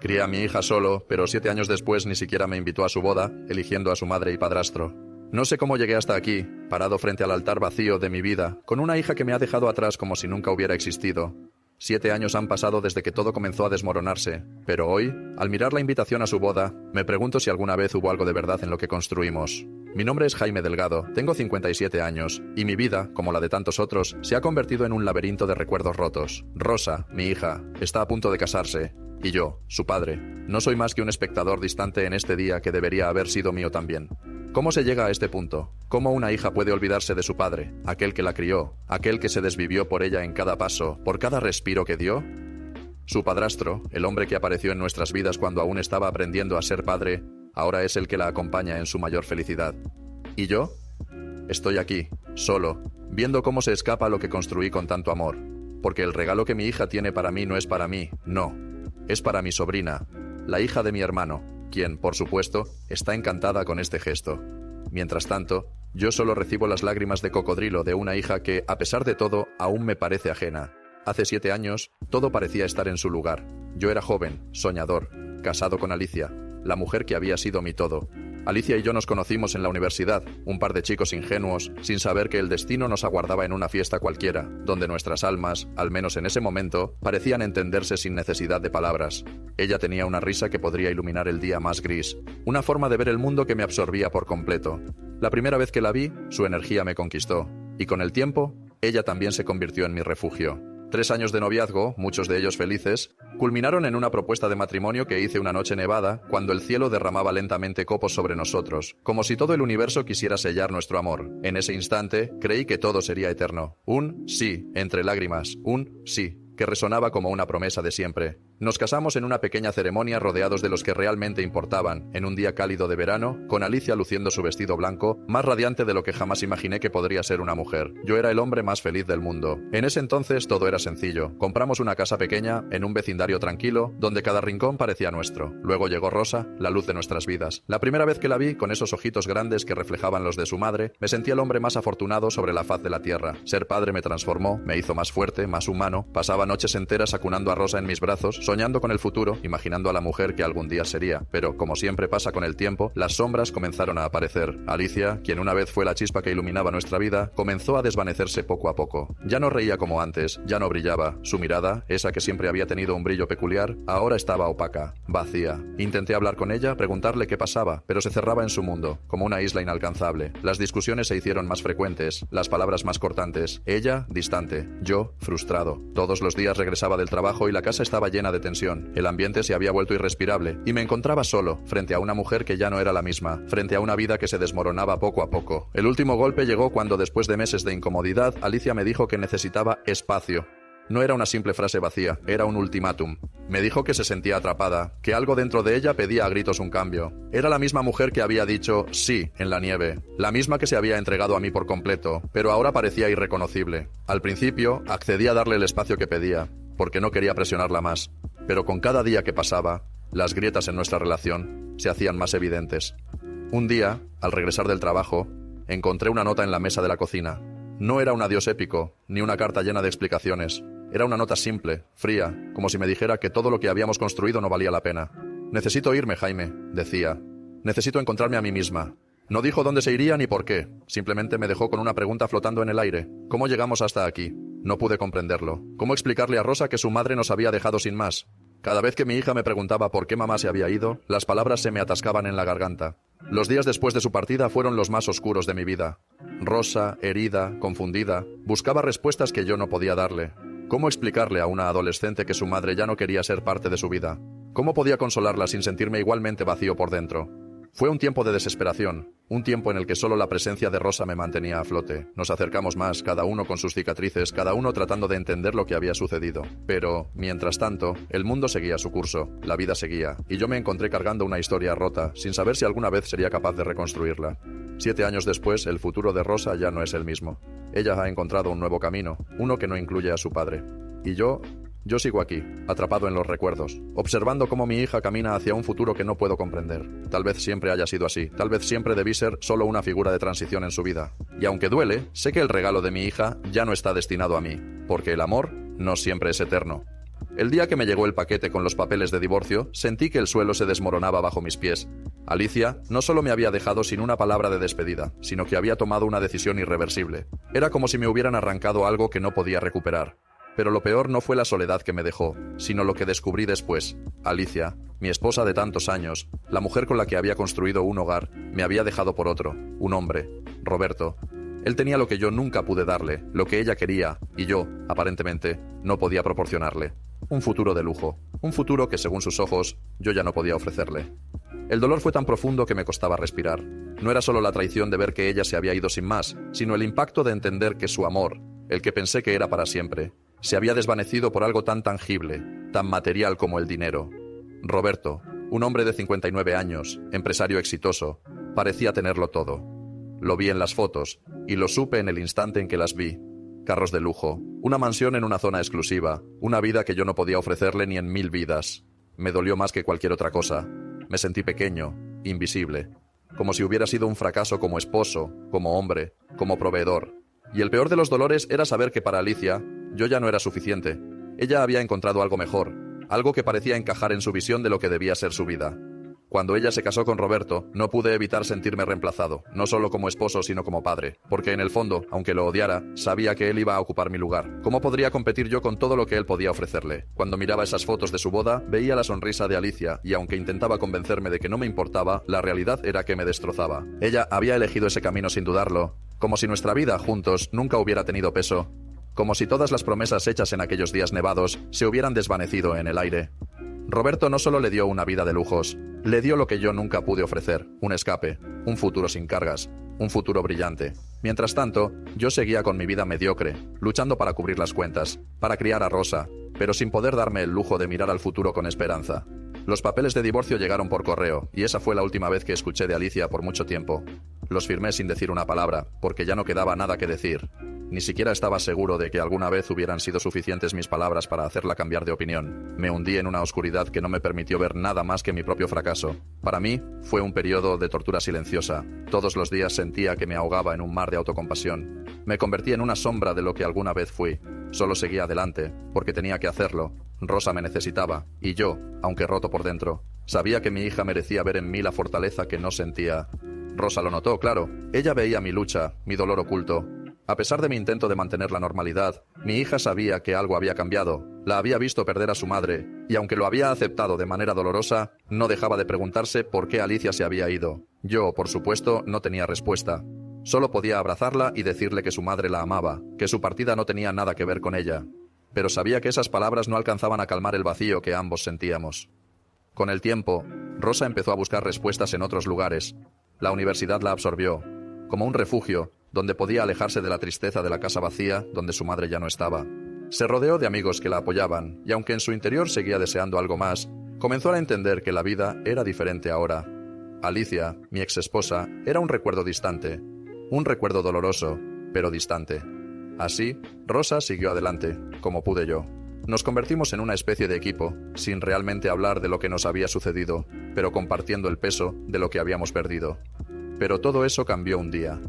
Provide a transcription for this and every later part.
Crié a mi hija solo, pero 7 años después ni siquiera me invitó a su boda, eligiendo a su madre y padrastro. No sé cómo llegué hasta aquí, parado frente al altar vacío de mi vida, con una hija que me ha dejado atrás como si nunca hubiera existido. 7 años han pasado desde que todo comenzó a desmoronarse, pero hoy, al mirar la invitación a su boda, me pregunto si alguna vez hubo algo de verdad en lo que construimos. Mi nombre es Jaime Delgado, tengo 57 años, y mi vida, como la de tantos otros, se ha convertido en un laberinto de recuerdos rotos. Rosa, mi hija, está a punto de casarse, y yo, su padre, no soy más que un espectador distante en este día que debería haber sido mío también. ¿Cómo se llega a este punto? ¿Cómo una hija puede olvidarse de su padre, aquel que la crió, aquel que se desvivió por ella en cada paso, por cada respiro que dio? Su padrastro, el hombre que apareció en nuestras vidas cuando aún estaba aprendiendo a ser padre, ahora es el que la acompaña en su mayor felicidad. ¿Y yo? Estoy aquí, solo, viendo cómo se escapa lo que construí con tanto amor. Porque el regalo que mi hija tiene para mí no es para mí, no. Es para mi sobrina, la hija de mi hermano, quien, por supuesto, está encantada con este gesto. Mientras tanto, yo solo recibo las lágrimas de cocodrilo de una hija que, a pesar de todo, aún me parece ajena. Hace 7 años, todo parecía estar en su lugar. Yo era joven, soñador, casado con Alicia, la mujer que había sido mi todo. Alicia y yo nos conocimos en la universidad, un par de chicos ingenuos, sin saber que el destino nos aguardaba en una fiesta cualquiera, donde nuestras almas, al menos en ese momento, parecían entenderse sin necesidad de palabras. Ella tenía una risa que podría iluminar el día más gris, una forma de ver el mundo que me absorbía por completo. La primera vez que la vi, su energía me conquistó, y con el tiempo, ella también se convirtió en mi refugio. 3 años de noviazgo, muchos de ellos felices, culminaron en una propuesta de matrimonio que hice una noche nevada, cuando el cielo derramaba lentamente copos sobre nosotros, como si todo el universo quisiera sellar nuestro amor. En ese instante, creí que todo sería eterno. Un sí, entre lágrimas, un sí, que resonaba como una promesa de siempre. Nos casamos en una pequeña ceremonia rodeados de los que realmente importaban, en un día cálido de verano, con Alicia luciendo su vestido blanco, más radiante de lo que jamás imaginé que podría ser una mujer. Yo era el hombre más feliz del mundo. En ese entonces todo era sencillo. Compramos una casa pequeña, en un vecindario tranquilo, donde cada rincón parecía nuestro. Luego llegó Rosa, la luz de nuestras vidas. La primera vez que la vi, con esos ojitos grandes que reflejaban los de su madre, me sentí el hombre más afortunado sobre la faz de la tierra. Ser padre me transformó, me hizo más fuerte, más humano. Pasaba noches enteras acunando a Rosa en mis brazos, soñando con el futuro, imaginando a la mujer que algún día sería. Pero, como siempre pasa con el tiempo, las sombras comenzaron a aparecer. Alicia, quien una vez fue la chispa que iluminaba nuestra vida, comenzó a desvanecerse poco a poco. Ya no reía como antes, ya no brillaba. Su mirada, esa que siempre había tenido un brillo peculiar, ahora estaba opaca, vacía. Intenté hablar con ella, preguntarle qué pasaba, pero se cerraba en su mundo, como una isla inalcanzable. Las discusiones se hicieron más frecuentes, las palabras más cortantes. Ella, distante. Yo, frustrado. Todos los días regresaba del trabajo y la casa estaba llena de tensión. El ambiente se había vuelto irrespirable y me encontraba solo, frente a una mujer que ya no era la misma, frente a una vida que se desmoronaba poco a poco. El último golpe llegó cuando, después de meses de incomodidad, Alicia me dijo que necesitaba espacio. No era una simple frase vacía, era un ultimátum. Me dijo que se sentía atrapada, que algo dentro de ella pedía a gritos un cambio. Era la misma mujer que había dicho sí en la nieve, la misma que se había entregado a mí por completo, pero ahora parecía irreconocible. Al principio, accedí a darle el espacio que pedía, porque no quería presionarla más. Pero con cada día que pasaba, las grietas en nuestra relación se hacían más evidentes. Un día, al regresar del trabajo, encontré una nota en la mesa de la cocina. No era un adiós épico, ni una carta llena de explicaciones. Era una nota simple, fría, como si me dijera que todo lo que habíamos construido no valía la pena. Necesito irme, Jaime, decía. Necesito encontrarme a mí misma. No dijo dónde se iría ni por qué. Simplemente me dejó con una pregunta flotando en el aire. ¿Cómo llegamos hasta aquí? No pude comprenderlo. ¿Cómo explicarle a Rosa que su madre nos había dejado sin más? Cada vez que mi hija me preguntaba por qué mamá se había ido, las palabras se me atascaban en la garganta. Los días después de su partida fueron los más oscuros de mi vida. Rosa, herida, confundida, buscaba respuestas que yo no podía darle. ¿Cómo explicarle a una adolescente que su madre ya no quería ser parte de su vida? ¿Cómo podía consolarla sin sentirme igualmente vacío por dentro? Fue un tiempo de desesperación, un tiempo en el que solo la presencia de Rosa me mantenía a flote. Nos acercamos más, cada uno con sus cicatrices, cada uno tratando de entender lo que había sucedido. Pero, mientras tanto, el mundo seguía su curso, la vida seguía, y yo me encontré cargando una historia rota, sin saber si alguna vez sería capaz de reconstruirla. 7 años después, el futuro de Rosa ya no es el mismo. Ella ha encontrado un nuevo camino, uno que no incluye a su padre. Y yo sigo aquí, atrapado en los recuerdos, observando cómo mi hija camina hacia un futuro que no puedo comprender. Tal vez siempre haya sido así, tal vez siempre debí ser solo una figura de transición en su vida. Y aunque duele, sé que el regalo de mi hija ya no está destinado a mí, porque el amor no siempre es eterno. El día que me llegó el paquete con los papeles de divorcio, sentí que el suelo se desmoronaba bajo mis pies. Alicia no solo me había dejado sin una palabra de despedida, sino que había tomado una decisión irreversible. Era como si me hubieran arrancado algo que no podía recuperar. Pero lo peor no fue la soledad que me dejó, sino lo que descubrí después. Alicia, mi esposa de tantos años, la mujer con la que había construido un hogar, me había dejado por otro, un hombre, Roberto. Él tenía lo que yo nunca pude darle, lo que ella quería, y yo, aparentemente, no podía proporcionarle. Un futuro de lujo, un futuro que según sus ojos, yo ya no podía ofrecerle. El dolor fue tan profundo que me costaba respirar. No era solo la traición de ver que ella se había ido sin más, sino el impacto de entender que su amor, el que pensé que era para siempre, se había desvanecido por algo tan tangible, tan material como el dinero. Roberto, un hombre de 59 años, empresario exitoso, parecía tenerlo todo. Lo vi en las fotos, y lo supe en el instante en que las vi. Carros de lujo, una mansión en una zona exclusiva, una vida que yo no podía ofrecerle ni en 1000 vidas. Me dolió más que cualquier otra cosa. Me sentí pequeño, invisible, como si hubiera sido un fracaso como esposo, como hombre, como proveedor. Y el peor de los dolores era saber que para Alicia, yo ya no era suficiente. Ella había encontrado algo mejor, algo que parecía encajar en su visión de lo que debía ser su vida. Cuando ella se casó con Roberto, no pude evitar sentirme reemplazado, no solo como esposo, sino como padre, porque en el fondo, aunque lo odiara, sabía que él iba a ocupar mi lugar. ¿Cómo podría competir yo con todo lo que él podía ofrecerle? Cuando miraba esas fotos de su boda, veía la sonrisa de Alicia, y aunque intentaba convencerme de que no me importaba, la realidad era que me destrozaba. Ella había elegido ese camino sin dudarlo, como si nuestra vida juntos nunca hubiera tenido peso, como si todas las promesas hechas en aquellos días nevados se hubieran desvanecido en el aire. Roberto no solo le dio una vida de lujos, le dio lo que yo nunca pude ofrecer, un escape, un futuro sin cargas, un futuro brillante. Mientras tanto, yo seguía con mi vida mediocre, luchando para cubrir las cuentas, para criar a Rosa, pero sin poder darme el lujo de mirar al futuro con esperanza. Los papeles de divorcio llegaron por correo, y esa fue la última vez que escuché de Alicia por mucho tiempo. Los firmé sin decir una palabra, porque ya no quedaba nada que decir. Ni siquiera estaba seguro de que alguna vez hubieran sido suficientes mis palabras para hacerla cambiar de opinión. Me hundí en una oscuridad que no me permitió ver nada más que mi propio fracaso. Para mí, fue un periodo de tortura silenciosa. Todos los días sentía que me ahogaba en un mar de autocompasión. Me convertí en una sombra de lo que alguna vez fui. Solo seguía adelante, porque tenía que hacerlo. Rosa me necesitaba, y yo, aunque roto por dentro, sabía que mi hija merecía ver en mí la fortaleza que no sentía. Rosa lo notó, claro. Ella veía mi lucha, mi dolor oculto. A pesar de mi intento de mantener la normalidad, mi hija sabía que algo había cambiado. La había visto perder a su madre, y aunque lo había aceptado de manera dolorosa, no dejaba de preguntarse por qué Alicia se había ido. Yo, por supuesto, no tenía respuesta. Solo podía abrazarla y decirle que su madre la amaba, que su partida no tenía nada que ver con ella. Pero sabía que esas palabras no alcanzaban a calmar el vacío que ambos sentíamos. Con el tiempo, Rosa empezó a buscar respuestas en otros lugares. La universidad la absorbió, como un refugio, donde podía alejarse de la tristeza de la casa vacía, donde su madre ya no estaba. Se rodeó de amigos que la apoyaban, y aunque en su interior seguía deseando algo más, comenzó a entender que la vida era diferente ahora. Alicia, mi exesposa, era un recuerdo distante, un recuerdo doloroso, pero distante. Así, Rosa siguió adelante, como pude yo. Nos convertimos en una especie de equipo, sin realmente hablar de lo que nos había sucedido, pero compartiendo el peso de lo que habíamos perdido. Pero todo eso cambió un día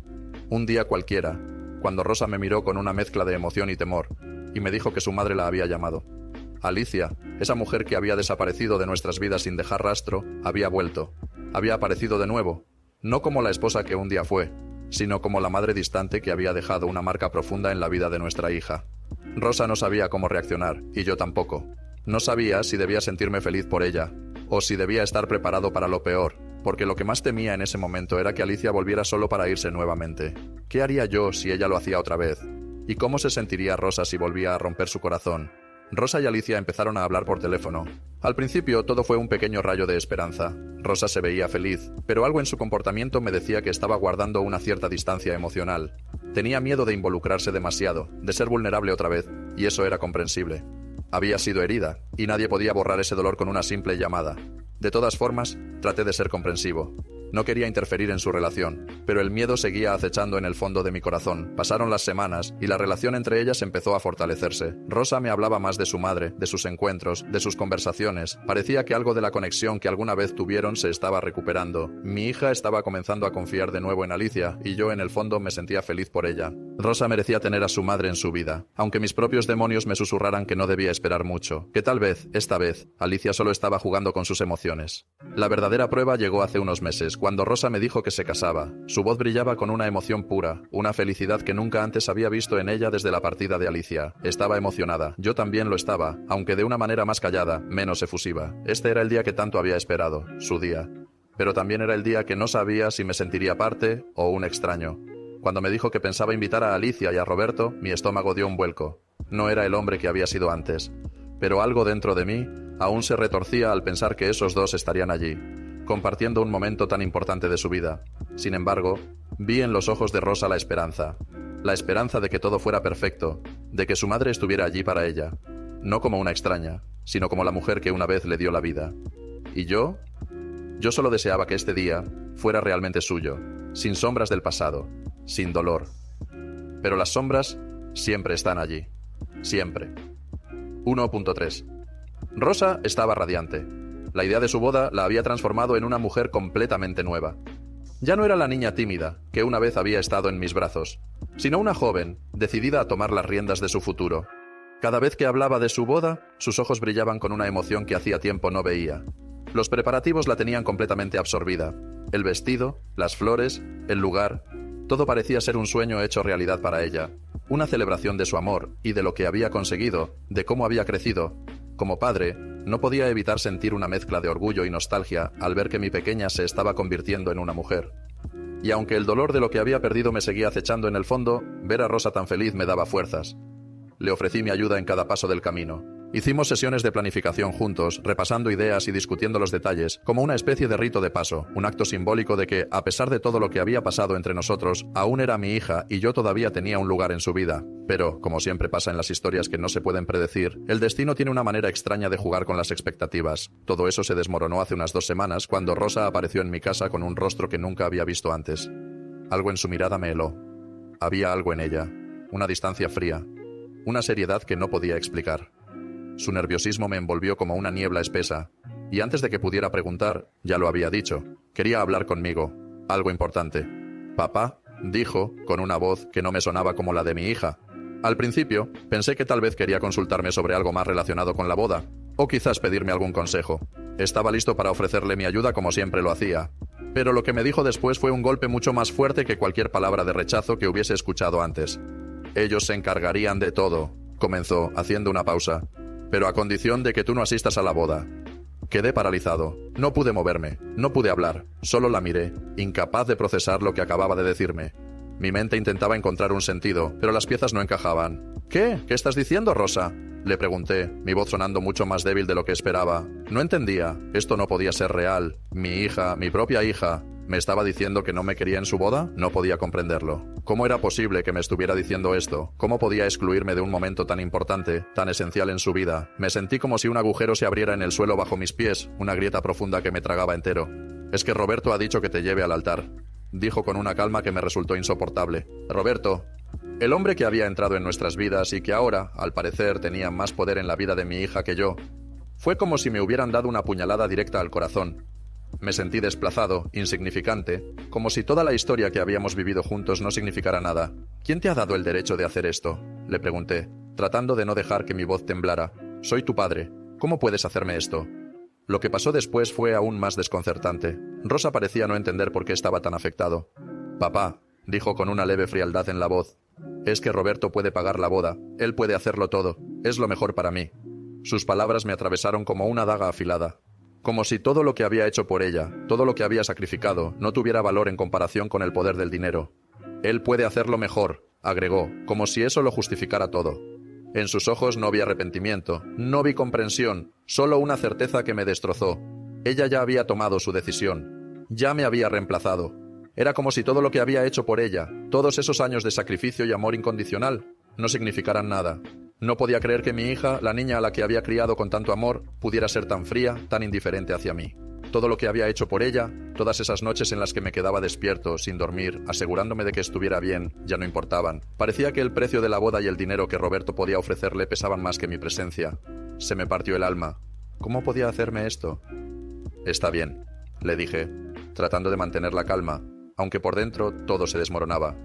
cualquiera, cuando Rosa me miró con una mezcla de emoción y temor, y me dijo que su madre la había llamado. Alicia, esa mujer que había desaparecido de nuestras vidas sin dejar rastro, había vuelto. Había aparecido de nuevo, no como la esposa que un día fue, sino como la madre distante que había dejado una marca profunda en la vida de nuestra hija. Rosa no sabía cómo reaccionar, y yo tampoco. No sabía si debía sentirme feliz por ella, o si debía estar preparado para lo peor, porque lo que más temía en ese momento era que Alicia volviera solo para irse nuevamente. ¿Qué haría yo si ella lo hacía otra vez? ¿Y cómo se sentiría Rosa si volvía a romper su corazón? Rosa y Alicia empezaron a hablar por teléfono. Al principio todo fue un pequeño rayo de esperanza. Rosa se veía feliz, pero algo en su comportamiento me decía que estaba guardando una cierta distancia emocional. Tenía miedo de involucrarse demasiado, de ser vulnerable otra vez, y eso era comprensible. Había sido herida, y nadie podía borrar ese dolor con una simple llamada. De todas formas, traté de ser comprensivo. No quería interferir en su relación, pero el miedo seguía acechando en el fondo de mi corazón. Pasaron las semanas, y la relación entre ellas empezó a fortalecerse. Rosa me hablaba más de su madre, de sus encuentros, de sus conversaciones. Parecía que algo de la conexión que alguna vez tuvieron se estaba recuperando. Mi hija estaba comenzando a confiar de nuevo en Alicia, y yo en el fondo me sentía feliz por ella. Rosa merecía tener a su madre en su vida, aunque mis propios demonios me susurraran que no debía esperar mucho, que tal vez, esta vez, Alicia solo estaba jugando con sus emociones. La verdadera prueba llegó hace unos meses, cuando Rosa me dijo que se casaba. Su voz brillaba con una emoción pura, una felicidad que nunca antes había visto en ella desde la partida de Alicia. Estaba emocionada, yo también lo estaba, aunque de una manera más callada, menos efusiva. Este era el día que tanto había esperado, su día. Pero también era el día que no sabía si me sentiría parte o un extraño. Cuando me dijo que pensaba invitar a Alicia y a Roberto, mi estómago dio un vuelco. No era el hombre que había sido antes. Pero algo dentro de mí aún se retorcía al pensar que esos dos estarían allí, compartiendo un momento tan importante de su vida. Sin embargo, vi en los ojos de Rosa la esperanza de que todo fuera perfecto, de que su madre estuviera allí para ella, no como una extraña, sino como la mujer que una vez le dio la vida. ¿Y yo? Yo solo deseaba que este día fuera realmente suyo, sin sombras del pasado, sin dolor. Pero las sombras siempre están allí. Siempre. 1.3. Rosa estaba radiante. La idea de su boda la había transformado en una mujer completamente nueva. Ya no era la niña tímida que una vez había estado en mis brazos, sino una joven, decidida a tomar las riendas de su futuro. Cada vez que hablaba de su boda, sus ojos brillaban con una emoción que hacía tiempo no veía. Los preparativos la tenían completamente absorbida. El vestido, las flores, el lugar, todo parecía ser un sueño hecho realidad para ella. Una celebración de su amor y de lo que había conseguido, de cómo había crecido. Como padre, no podía evitar sentir una mezcla de orgullo y nostalgia al ver que mi pequeña se estaba convirtiendo en una mujer. Y aunque el dolor de lo que había perdido me seguía acechando en el fondo, ver a Rosa tan feliz me daba fuerzas. Le ofrecí mi ayuda en cada paso del camino. Hicimos sesiones de planificación juntos, repasando ideas y discutiendo los detalles, como una especie de rito de paso, un acto simbólico de que, a pesar de todo lo que había pasado entre nosotros, aún era mi hija y yo todavía tenía un lugar en su vida. Pero, como siempre pasa en las historias que no se pueden predecir, el destino tiene una manera extraña de jugar con las expectativas. Todo eso se desmoronó hace unas 2 semanas, cuando Rosa apareció en mi casa con un rostro que nunca había visto antes. Algo en su mirada me heló. Había algo en ella, una distancia fría, una seriedad que no podía explicar. Su nerviosismo me envolvió como una niebla espesa, y antes de que pudiera preguntar, ya lo había dicho, quería hablar conmigo, algo importante. «Papá», dijo, con una voz que no me sonaba como la de mi hija. Al principio, pensé que tal vez quería consultarme sobre algo más relacionado con la boda, o quizás pedirme algún consejo. Estaba listo para ofrecerle mi ayuda como siempre lo hacía. Pero lo que me dijo después fue un golpe mucho más fuerte que cualquier palabra de rechazo que hubiese escuchado antes. «Ellos se encargarían de todo», comenzó, haciendo una pausa. «Pero a condición de que tú no asistas a la boda». Quedé paralizado. No pude moverme, no pude hablar, solo la miré, incapaz de procesar lo que acababa de decirme. Mi mente intentaba encontrar un sentido, pero las piezas no encajaban. «¿Qué? ¿Qué estás diciendo, Rosa?», le pregunté, mi voz sonando mucho más débil de lo que esperaba. No entendía. Esto no podía ser real. Mi hija, mi propia hija, ¿me estaba diciendo que no me quería en su boda? No podía comprenderlo. ¿Cómo era posible que me estuviera diciendo esto? ¿Cómo podía excluirme de un momento tan importante, tan esencial en su vida? Me sentí como si un agujero se abriera en el suelo bajo mis pies, una grieta profunda que me tragaba entero. «Es que Roberto ha dicho que te lleve al altar», dijo con una calma que me resultó insoportable. Roberto, el hombre que había entrado en nuestras vidas y que ahora, al parecer, tenía más poder en la vida de mi hija que yo. Fue como si me hubieran dado una puñalada directa al corazón. Me sentí desplazado, insignificante, como si toda la historia que habíamos vivido juntos no significara nada. «¿Quién te ha dado el derecho de hacer esto?», le pregunté, tratando de no dejar que mi voz temblara. «Soy tu padre. ¿Cómo puedes hacerme esto?». Lo que pasó después fue aún más desconcertante. Rosa parecía no entender por qué estaba tan afectado. «Papá», dijo con una leve frialdad en la voz, «es que Roberto puede pagar la boda. Él puede hacerlo todo. Es lo mejor para mí». Sus palabras me atravesaron como una daga afilada. Como si todo lo que había hecho por ella, todo lo que había sacrificado, no tuviera valor en comparación con el poder del dinero. «Él puede hacerlo mejor», agregó, como si eso lo justificara todo. En sus ojos no vi arrepentimiento, no vi comprensión, solo una certeza que me destrozó. Ella ya había tomado su decisión. Ya me había reemplazado. Era como si todo lo que había hecho por ella, todos esos años de sacrificio y amor incondicional, no significaran nada. No podía creer que mi hija, la niña a la que había criado con tanto amor, pudiera ser tan fría, tan indiferente hacia mí. Todo lo que había hecho por ella, todas esas noches en las que me quedaba despierto, sin dormir, asegurándome de que estuviera bien, ya no importaban. Parecía que el precio de la boda y el dinero que Roberto podía ofrecerle pesaban más que mi presencia. Se me partió el alma. ¿Cómo podía hacerme esto? «Está bien», le dije, tratando de mantener la calma, aunque por dentro todo se desmoronaba.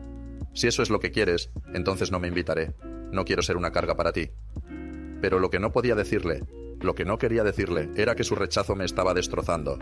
Si eso es lo que quieres, entonces no me invitaré. No quiero ser una carga para ti. Pero lo que no podía decirle, lo que no quería decirle, era que su rechazo me estaba destrozando.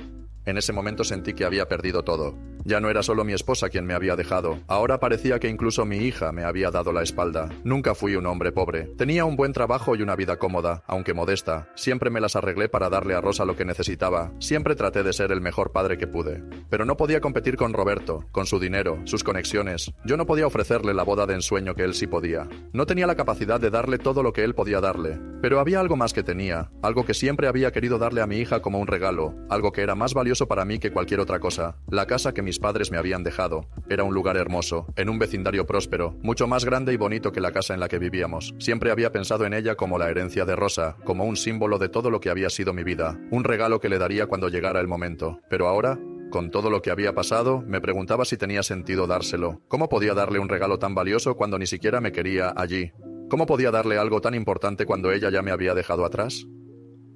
En ese momento sentí que había perdido todo. Ya no era solo mi esposa quien me había dejado. Ahora parecía que incluso mi hija me había dado la espalda. Nunca fui un hombre pobre. Tenía un buen trabajo y una vida cómoda, aunque modesta. Siempre me las arreglé para darle a Rosa lo que necesitaba. Siempre traté de ser el mejor padre que pude. Pero no podía competir con Roberto, con su dinero, sus conexiones. Yo no podía ofrecerle la boda de ensueño que él sí podía. No tenía la capacidad de darle todo lo que él podía darle. Pero había algo más que tenía, algo que siempre había querido darle a mi hija como un regalo, algo que era más valioso para mí que cualquier otra cosa. La casa que mis padres me habían dejado. Era un lugar hermoso, en un vecindario próspero, mucho más grande y bonito que la casa en la que vivíamos. Siempre había pensado en ella como la herencia de Rosa, como un símbolo de todo lo que había sido mi vida, un regalo que le daría cuando llegara el momento. Pero ahora, con todo lo que había pasado, me preguntaba si tenía sentido dárselo. ¿Cómo podía darle un regalo tan valioso cuando ni siquiera me quería allí? ¿Cómo podía darle algo tan importante cuando ella ya me había dejado atrás?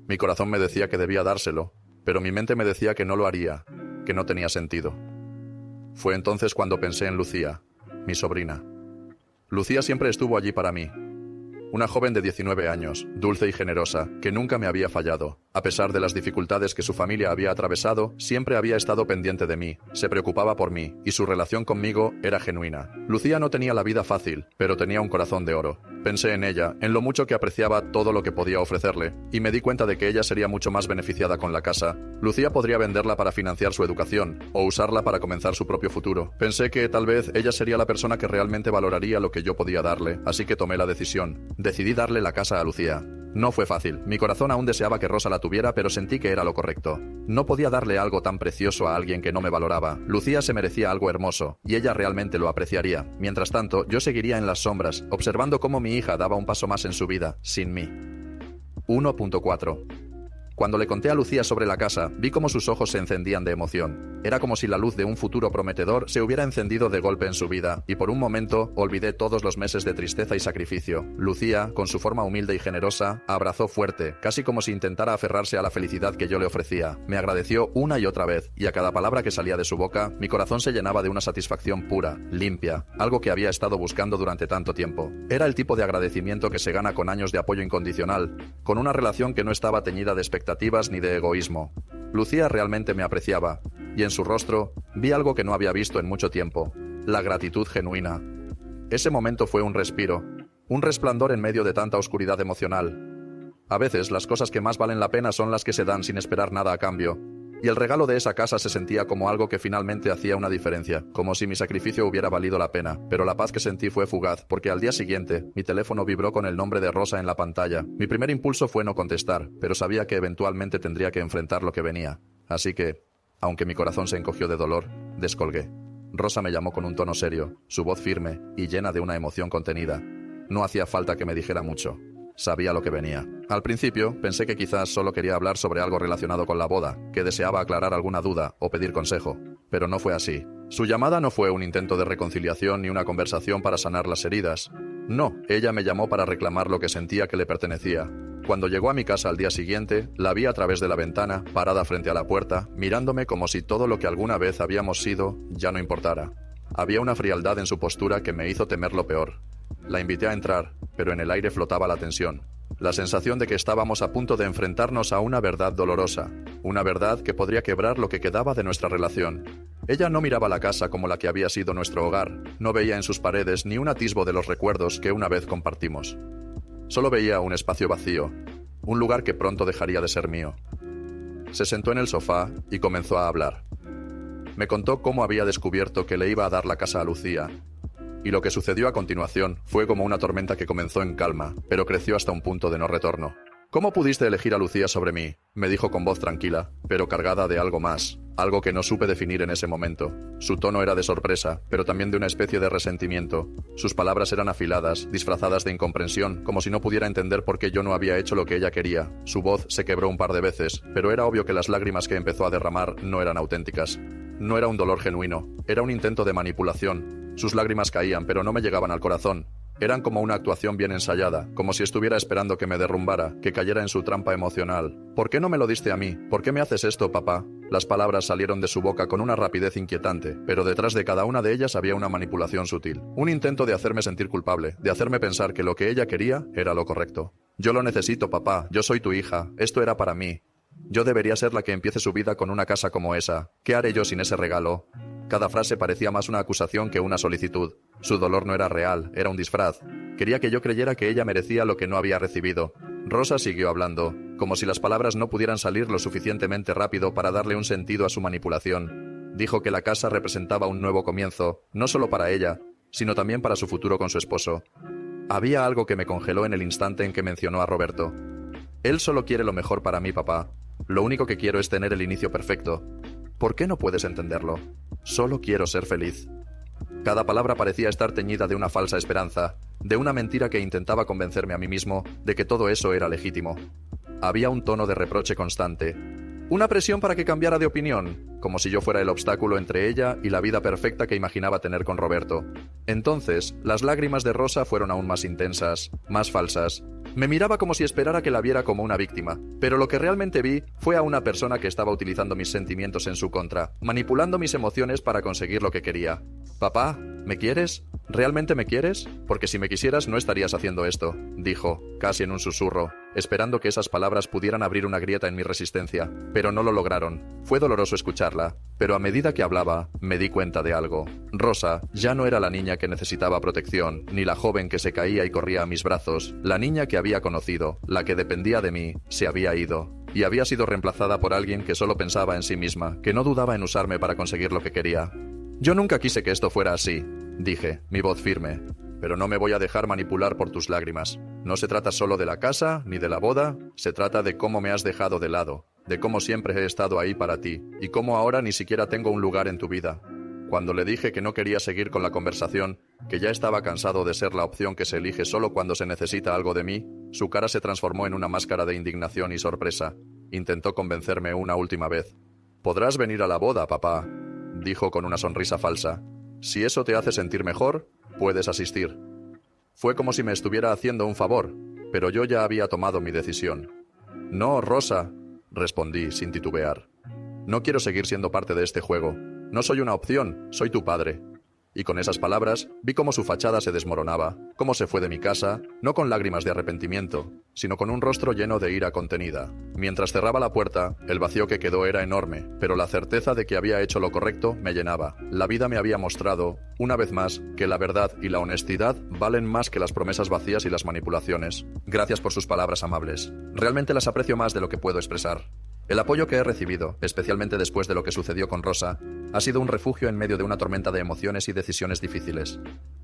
Mi corazón me decía que debía dárselo, pero mi mente me decía que no lo haría, que no tenía sentido. Fue entonces cuando pensé en Lucía, mi sobrina. Lucía siempre estuvo allí para mí. Una joven de 19 años, dulce y generosa, que nunca me había fallado. A pesar de las dificultades que su familia había atravesado, siempre había estado pendiente de mí, se preocupaba por mí, y su relación conmigo era genuina. Lucía no tenía la vida fácil, pero tenía un corazón de oro. Pensé en ella, en lo mucho que apreciaba todo lo que podía ofrecerle, y me di cuenta de que ella sería mucho más beneficiada con la casa. Lucía podría venderla para financiar su educación, o usarla para comenzar su propio futuro. Pensé que tal vez ella sería la persona que realmente valoraría lo que yo podía darle, así que tomé la decisión. Decidí darle la casa a Lucía. No fue fácil. Mi corazón aún deseaba que Rosa la tuviera, pero sentí que era lo correcto. No podía darle algo tan precioso a alguien que no me valoraba. Lucía se merecía algo hermoso, y ella realmente lo apreciaría. Mientras tanto, yo seguiría en las sombras, observando cómo mi hija daba un paso más en su vida, sin mí. 1.4. Cuando le conté a Lucía sobre la casa, vi cómo sus ojos se encendían de emoción. Era como si la luz de un futuro prometedor se hubiera encendido de golpe en su vida, y por un momento olvidé todos los meses de tristeza y sacrificio. Lucía, con su forma humilde y generosa, abrazó fuerte, casi como si intentara aferrarse a la felicidad que yo le ofrecía. Me agradeció una y otra vez, y a cada palabra que salía de su boca, mi corazón se llenaba de una satisfacción pura, limpia, algo que había estado buscando durante tanto tiempo. Era el tipo de agradecimiento que se gana con años de apoyo incondicional, con una relación que no estaba teñida de expectativas ni de egoísmo. Lucía realmente me apreciaba, y en su rostro vi algo que no había visto en mucho tiempo, la gratitud genuina. Ese momento fue un respiro, un resplandor en medio de tanta oscuridad emocional. A veces las cosas que más valen la pena son las que se dan sin esperar nada a cambio, y el regalo de esa casa se sentía como algo que finalmente hacía una diferencia, como si mi sacrificio hubiera valido la pena, pero la paz que sentí fue fugaz, porque al día siguiente, mi teléfono vibró con el nombre de Rosa en la pantalla. Mi primer impulso fue no contestar, pero sabía que eventualmente tendría que enfrentar lo que venía. Así que, aunque mi corazón se encogió de dolor, descolgué. Rosa me llamó con un tono serio, su voz firme y llena de una emoción contenida. No hacía falta que me dijera mucho. Sabía lo que venía. Al principio, pensé que quizás solo quería hablar sobre algo relacionado con la boda, que deseaba aclarar alguna duda o pedir consejo. Pero no fue así. Su llamada no fue un intento de reconciliación ni una conversación para sanar las heridas. No, ella me llamó para reclamar lo que sentía que le pertenecía. Cuando llegó a mi casa al día siguiente, la vi a través de la ventana, parada frente a la puerta, mirándome como si todo lo que alguna vez habíamos sido ya no importara. Había una frialdad en su postura que me hizo temer lo peor. La invité a entrar, pero en el aire flotaba la tensión. La sensación de que estábamos a punto de enfrentarnos a una verdad dolorosa. Una verdad que podría quebrar lo que quedaba de nuestra relación. Ella no miraba la casa como la que había sido nuestro hogar. No veía en sus paredes ni un atisbo de los recuerdos que una vez compartimos. Solo veía un espacio vacío. Un lugar que pronto dejaría de ser mío. Se sentó en el sofá y comenzó a hablar. Me contó cómo había descubierto que le iba a dar la casa a Lucía. Y lo que sucedió a continuación fue como una tormenta que comenzó en calma, pero creció hasta un punto de no retorno. ¿Cómo pudiste elegir a Lucía sobre mí?, me dijo con voz tranquila, pero cargada de algo más, algo que no supe definir en ese momento. Su tono era de sorpresa, pero también de una especie de resentimiento. Sus palabras eran afiladas, disfrazadas de incomprensión, como si no pudiera entender por qué yo no había hecho lo que ella quería. Su voz se quebró un par de veces, pero era obvio que las lágrimas que empezó a derramar no eran auténticas. No era un dolor genuino, era un intento de manipulación. Sus lágrimas caían, pero no me llegaban al corazón. Eran como una actuación bien ensayada, como si estuviera esperando que me derrumbara, que cayera en su trampa emocional. ¿Por qué no me lo diste a mí? ¿Por qué me haces esto, papá? Las palabras salieron de su boca con una rapidez inquietante, pero detrás de cada una de ellas había una manipulación sutil. Un intento de hacerme sentir culpable, de hacerme pensar que lo que ella quería era lo correcto. Yo lo necesito, papá, yo soy tu hija, esto era para mí. Yo debería ser la que empiece su vida con una casa como esa. ¿Qué haré yo sin ese regalo? Cada frase parecía más una acusación que una solicitud. Su dolor no era real, era un disfraz. Quería que yo creyera que ella merecía lo que no había recibido. Rosa siguió hablando, como si las palabras no pudieran salir lo suficientemente rápido para darle un sentido a su manipulación. Dijo que la casa representaba un nuevo comienzo, no solo para ella, sino también para su futuro con su esposo. Había algo que me congeló en el instante en que mencionó a Roberto. Él solo quiere lo mejor para mí, papá. Lo único que quiero es tener el inicio perfecto. ¿Por qué no puedes entenderlo? Solo quiero ser feliz. Cada palabra parecía estar teñida de una falsa esperanza, de una mentira que intentaba convencerme a mí mismo de que todo eso era legítimo. Había un tono de reproche constante, una presión para que cambiara de opinión, como si yo fuera el obstáculo entre ella y la vida perfecta que imaginaba tener con Roberto. Entonces, las lágrimas de Rosa fueron aún más intensas, más falsas. Me miraba como si esperara que la viera como una víctima, pero lo que realmente vi fue a una persona que estaba utilizando mis sentimientos en su contra, manipulando mis emociones para conseguir lo que quería. «Papá, ¿me quieres? ¿Realmente me quieres? Porque si me quisieras no estarías haciendo esto», dijo, casi en un susurro, esperando que esas palabras pudieran abrir una grieta en mi resistencia, pero no lo lograron. Fue doloroso escucharla, pero a medida que hablaba, me di cuenta de algo. Rosa ya no era la niña que necesitaba protección, ni la joven que se caía y corría a mis brazos. La niña que había conocido, la que dependía de mí, se había ido. Y había sido reemplazada por alguien que solo pensaba en sí misma, que no dudaba en usarme para conseguir lo que quería. «Yo nunca quise que esto fuera así», dije, mi voz firme, «pero no me voy a dejar manipular por tus lágrimas. No se trata solo de la casa, ni de la boda, se trata de cómo me has dejado de lado, de cómo siempre he estado ahí para ti, y cómo ahora ni siquiera tengo un lugar en tu vida». Cuando le dije que no quería seguir con la conversación, que ya estaba cansado de ser la opción que se elige solo cuando se necesita algo de mí, su cara se transformó en una máscara de indignación y sorpresa. Intentó convencerme una última vez. «Podrás venir a la boda, papá», dijo con una sonrisa falsa. «Si eso te hace sentir mejor, puedes asistir». Fue como si me estuviera haciendo un favor, pero yo ya había tomado mi decisión. «No, Rosa», respondí sin titubear. «No quiero seguir siendo parte de este juego. No soy una opción, soy tu padre». Y con esas palabras vi cómo su fachada se desmoronaba, cómo se fue de mi casa, no con lágrimas de arrepentimiento, sino con un rostro lleno de ira contenida. Mientras cerraba la puerta, el vacío que quedó era enorme, pero la certeza de que había hecho lo correcto me llenaba. La vida me había mostrado, una vez más, que la verdad y la honestidad valen más que las promesas vacías y las manipulaciones. Gracias por sus palabras amables. Realmente las aprecio más de lo que puedo expresar. El apoyo que he recibido, especialmente después de lo que sucedió con Rosa, ha sido un refugio en medio de una tormenta de emociones y decisiones difíciles.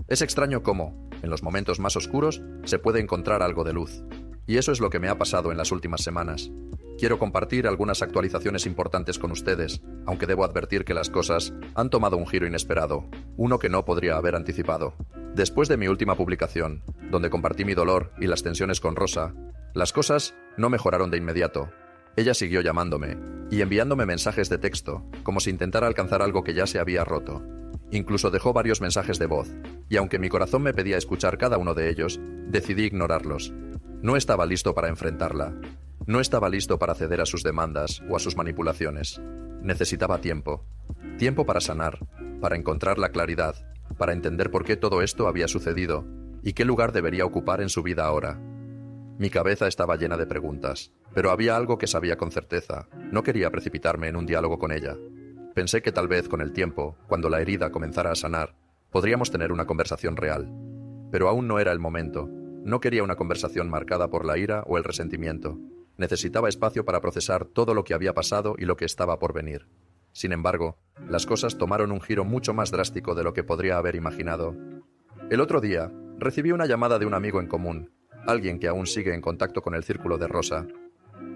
Es extraño cómo, en los momentos más oscuros, se puede encontrar algo de luz. Y eso es lo que me ha pasado en las últimas semanas. Quiero compartir algunas actualizaciones importantes con ustedes, aunque debo advertir que las cosas han tomado un giro inesperado, uno que no podría haber anticipado. Después de mi última publicación, donde compartí mi dolor y las tensiones con Rosa, las cosas no mejoraron de inmediato. Ella siguió llamándome y enviándome mensajes de texto, como si intentara alcanzar algo que ya se había roto. Incluso dejó varios mensajes de voz, y aunque mi corazón me pedía escuchar cada uno de ellos, decidí ignorarlos. No estaba listo para enfrentarla. No estaba listo para ceder a sus demandas o a sus manipulaciones. Necesitaba tiempo. Tiempo para sanar, para encontrar la claridad, para entender por qué todo esto había sucedido y qué lugar debería ocupar en su vida ahora. Mi cabeza estaba llena de preguntas, pero había algo que sabía con certeza. No quería precipitarme en un diálogo con ella. Pensé que tal vez con el tiempo, cuando la herida comenzara a sanar, podríamos tener una conversación real. Pero aún no era el momento. No quería una conversación marcada por la ira o el resentimiento. Necesitaba espacio para procesar todo lo que había pasado y lo que estaba por venir. Sin embargo, las cosas tomaron un giro mucho más drástico de lo que podría haber imaginado. El otro día, recibí una llamada de un amigo en común, alguien que aún sigue en contacto con el círculo de Rosa.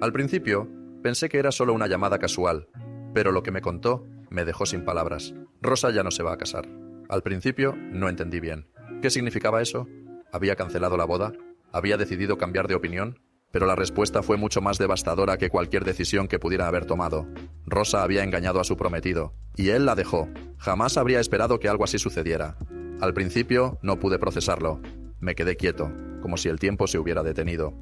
Al principio, pensé que era solo una llamada casual, pero lo que me contó me dejó sin palabras. Rosa ya no se va a casar. Al principio, no entendí bien. ¿Qué significaba eso? ¿Había cancelado la boda? ¿Había decidido cambiar de opinión? Pero la respuesta fue mucho más devastadora que cualquier decisión que pudiera haber tomado. Rosa había engañado a su prometido, y él la dejó. Jamás habría esperado que algo así sucediera. Al principio, no pude procesarlo. Me quedé quieto, como si el tiempo se hubiera detenido.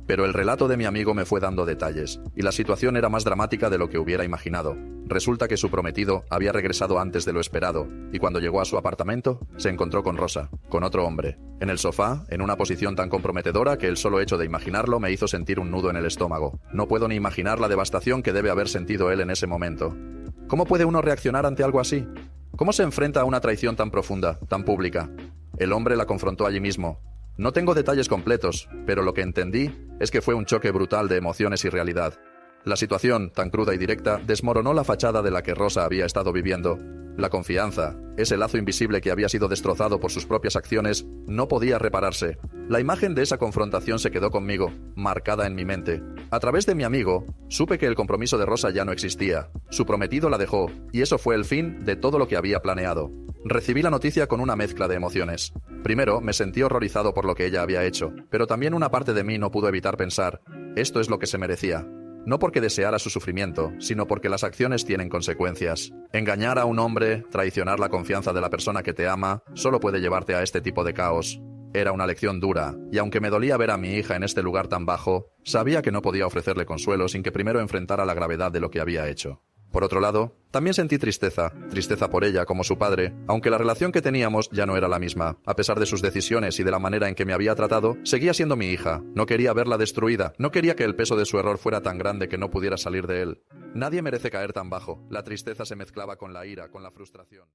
Pero el relato de mi amigo me fue dando detalles, y la situación era más dramática de lo que hubiera imaginado. Resulta que su prometido había regresado antes de lo esperado, y cuando llegó a su apartamento, se encontró con Rosa, con otro hombre. En el sofá, en una posición tan comprometedora que el solo hecho de imaginarlo me hizo sentir un nudo en el estómago. No puedo ni imaginar la devastación que debe haber sentido él en ese momento. ¿Cómo puede uno reaccionar ante algo así? ¿Cómo se enfrenta a una traición tan profunda, tan pública? El hombre la confrontó allí mismo. No tengo detalles completos, pero lo que entendí es que fue un choque brutal de emociones y realidad. La situación, tan cruda y directa, desmoronó la fachada de la que Rosa había estado viviendo. La confianza, ese lazo invisible que había sido destrozado por sus propias acciones, no podía repararse. La imagen de esa confrontación se quedó conmigo, marcada en mi mente. A través de mi amigo, supe que el compromiso de Rosa ya no existía. Su prometido la dejó, y eso fue el fin de todo lo que había planeado. Recibí la noticia con una mezcla de emociones. Primero, me sentí horrorizado por lo que ella había hecho, pero también una parte de mí no pudo evitar pensar, esto es lo que se merecía. No porque deseara su sufrimiento, sino porque las acciones tienen consecuencias. Engañar a un hombre, traicionar la confianza de la persona que te ama, solo puede llevarte a este tipo de caos. Era una lección dura, y aunque me dolía ver a mi hija en este lugar tan bajo, sabía que no podía ofrecerle consuelo sin que primero enfrentara la gravedad de lo que había hecho. Por otro lado, también sentí tristeza por ella como su padre, aunque la relación que teníamos ya no era la misma. A pesar de sus decisiones y de la manera en que me había tratado, seguía siendo mi hija. No quería verla destruida, no quería que el peso de su error fuera tan grande que no pudiera salir de él. Nadie merece caer tan bajo. La tristeza se mezclaba con la ira, con la frustración.